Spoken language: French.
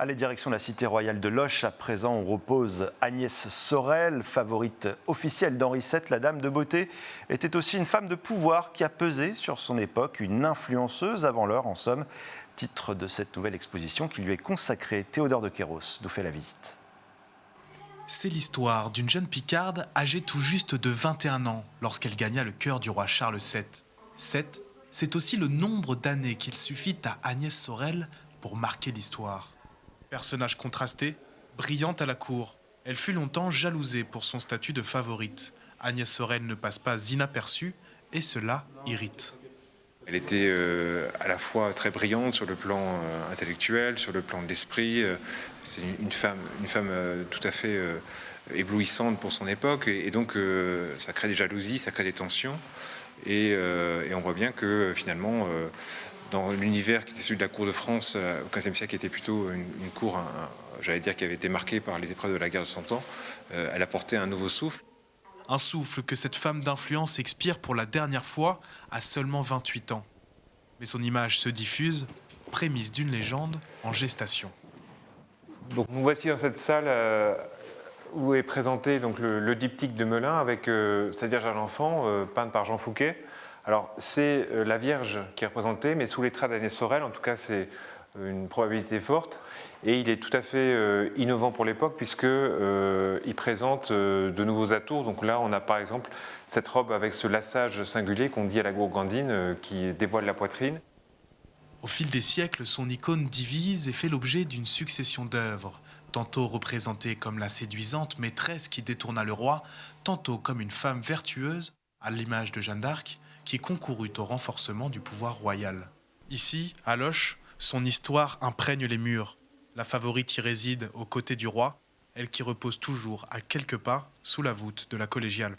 Allez, direction la cité royale de Loches. À présent, on repose Agnès Sorel, favorite officielle d'Henri VII, la Dame de Beauté, était aussi une femme de pouvoir qui a pesé sur son époque, une influenceuse avant l'heure, en somme. Titre de cette nouvelle exposition qui lui est consacrée. Théodore de Queyros nous fait la visite. C'est l'histoire d'une jeune Picarde âgée tout juste de 21 ans lorsqu'elle gagna le cœur du roi Charles VII. 7, c'est aussi le nombre d'années qu'il suffit à Agnès Sorel pour marquer l'histoire. Personnage contrasté, brillante à la cour, elle fut longtemps jalousée pour son statut de favorite. Agnès Sorel ne passe pas inaperçue et cela irrite. Elle était à la fois très brillante sur le plan intellectuel, sur le plan de l'esprit. C'est une femme tout à fait éblouissante pour son époque. Et donc ça crée des jalousies, ça crée des tensions. Et on voit bien que finalement, dans l'univers qui était celui de la cour de France au XVe siècle, qui était plutôt une cour, j'allais dire, qui avait été marquée par les épreuves de la guerre de Cent Ans, elle apportait un nouveau souffle. Un souffle que cette femme d'influence expire pour la dernière fois à seulement 28 ans. Mais son image se diffuse, prémisse d'une légende en gestation. Donc nous voici dans cette salle où est présenté donc, le diptyque de Melun avec sa Vierge à l'enfant, peinte par Jean Fouquet. Alors c'est la Vierge qui est représentée, mais sous les traits d'Agnès Sorel, en tout cas c'est une probabilité forte. Et il est tout à fait innovant pour l'époque puisqu'il présente de nouveaux atours. Donc là on a par exemple cette robe avec ce lassage singulier qu'on dit à la gourgandine qui dévoile la poitrine. Au fil des siècles, son icône divise et fait l'objet d'une succession d'œuvres, tantôt représentée comme la séduisante maîtresse qui détourna le roi, tantôt comme une femme vertueuse, à l'image de Jeanne d'Arc, qui concourut au renforcement du pouvoir royal. Ici, à Loches, son histoire imprègne les murs. La favorite y réside aux côtés du roi, elle qui repose toujours à quelques pas sous la voûte de la collégiale.